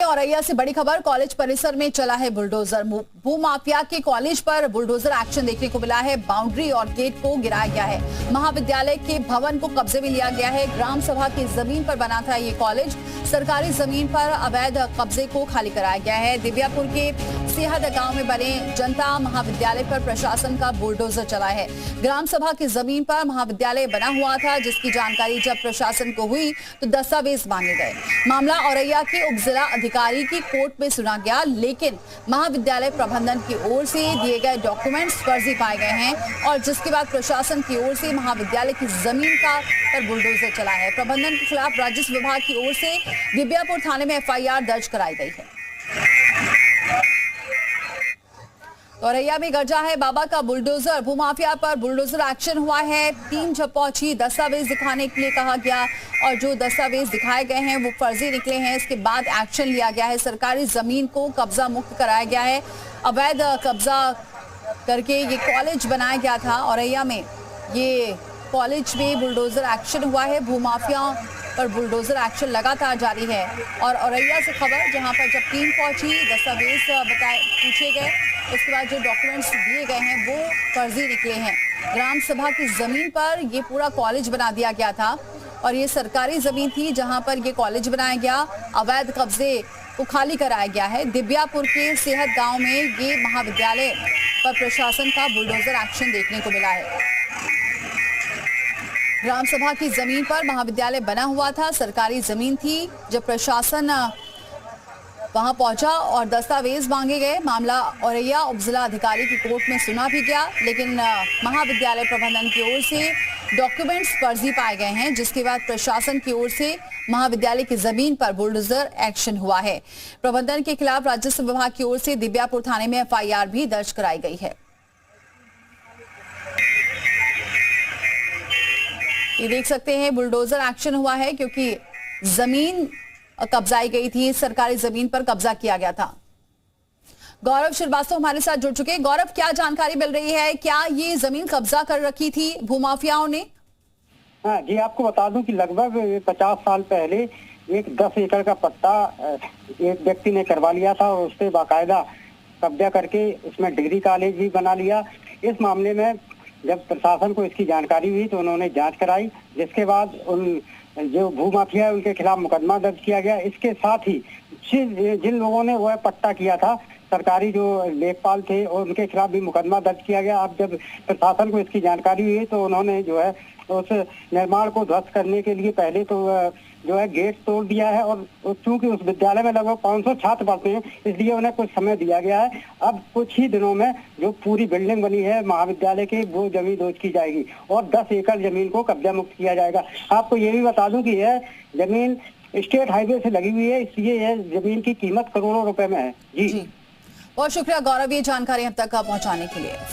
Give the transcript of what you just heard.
औरैया से बड़ी खबर, कॉलेज परिसर में चला है बुलडोजर। भूमाफिया के कॉलेज पर बुलडोजर एक्शन देखने को मिला है। बाउंड्री और गेट को गिराया गया है। महाविद्यालय के भवन को कब्जे में लिया गया है। ग्राम सभा की जमीन पर बना था ये कॉलेज। सरकारी जमीन पर अवैध कब्जे को खाली कराया गया है। दिव्यापुर के सेहद गांव में बने जनता महाविद्यालय पर प्रशासन का बुलडोजर चला है। ग्राम सभा की जमीन पर महाविद्यालय बना हुआ था, जिसकी जानकारी जब प्रशासन को हुई तो दस्तावेज मांगे गए। मामला औरैया के उप जिला अधिकारी की कोर्ट में सुना गया, लेकिन महाविद्यालय प्रबंधन की ओर से दिए गए डॉक्यूमेंट्स फर्जी पाए गए हैं और जिसके बाद प्रशासन की ओर से महाविद्यालय की जमीन पर बुलडोजर चला है। प्रबंधन के खिलाफ राजस्व विभाग की ओर से दिव्यापुर थाने में एफआईआर दर्ज कराई गई है। औरैया में गरजा है बाबा का बुलडोजर। भूमाफिया पर बुलडोजर एक्शन हुआ है। टीम जब पहुंची, दस्तावेज दिखाने के लिए कहा गया और जो दस्तावेज दिखाए गए हैं वो फर्जी निकले हैं। इसके बाद एक्शन लिया गया है। सरकारी जमीन को कब्जा मुक्त कराया गया है। अवैध कब्जा करके ये कॉलेज बनाया गया था औरैया में। ये कॉलेज में बुलडोजर एक्शन हुआ है। भूमाफिया पर बुलडोजर एक्शन लगातार जारी है। और औरैया से खबर, जहां पर जब टीम पहुंची, दस्तावेज पूछे गए, उसके बाद जो डॉक्यूमेंट्स दिए गए हैं वो फर्जी निकले हैं। ग्राम सभा की जमीन पर ये पूरा कॉलेज बना दिया गया था और ये सरकारी जमीन थी जहां पर ये कॉलेज बनाया गया। अवैध कब्जे को खाली कराया गया है। दिव्यापुर के सेहद गांव में ये महाविद्यालय पर प्रशासन का बुलडोजर एक्शन देखने को मिला है। ग्राम सभा की जमीन पर महाविद्यालय बना हुआ था, सरकारी जमीन थी। जब प्रशासन वहां पहुंचा और दस्तावेज मांगे गए, मामला औरैया उप जिला अधिकारी की कोर्ट में सुना भी गया, लेकिन महाविद्यालय प्रबंधन की ओर से डॉक्यूमेंट्स फर्जी पाए गए हैं, जिसके बाद प्रशासन की ओर से महाविद्यालय की जमीन पर बुलडोजर एक्शन हुआ है। प्रबंधन के खिलाफ राजस्व विभाग की ओर से दिव्यापुर थाने में एफआईआर भी दर्ज कराई गई है। ये देख सकते हैं बुलडोजर एक्शन हुआ है क्योंकि जमीन कब्जाई गई थी। सरकारी जमीन पर कब्जा किया गया था। गौरव श्रीवास्तव हमारे साथ जुड़ चुके हैं। गौरव, क्या जानकारी मिल रही है? क्या ये जमीन कब्जा कर रखी थी भूमाफियाओं ने? हाँ जी, आपको बता दूं कि लगभग 50 साल पहले एक 10 एकड़ का पट्टा एक व्यक्ति ने करवा लिया था और उससे बाकायदा कब्जा करके उसमें डिग्री कॉलेज भी बना लिया। इस मामले में जब प्रशासन को इसकी जानकारी हुई तो उन्होंने जांच कराई, जिसके बाद उन जो भूमाफिया है उनके खिलाफ मुकदमा दर्ज किया गया। इसके साथ ही जिन लोगों ने वह पट्टा किया था, सरकारी जो लेखपाल थे, और उनके खिलाफ भी मुकदमा दर्ज किया गया। अब जब प्रशासन को इसकी जानकारी हुई तो उन्होंने जो है उस निर्माण को ध्वस्त करने के लिए पहले तो जो है गेट तोड़ दिया है। और चूंकि उस विद्यालय में लगभग 500 छात्र पढ़ते हैं, इसलिए उन्हें कुछ समय दिया गया है। अब कुछ ही दिनों में जो पूरी बिल्डिंग बनी है महाविद्यालय की, वो जमीन दोज की जाएगी और 10 एकड़ जमीन को कब्जा मुक्त किया जाएगा। आपको ये भी बता दूं कि यह जमीन स्टेट हाईवे से लगी हुई है, इसलिए यह जमीन की कीमत करोड़ों रुपए में है। जी, बहुत शुक्रिया गौरव, ये जानकारी हम तक पहुंचाने के लिए।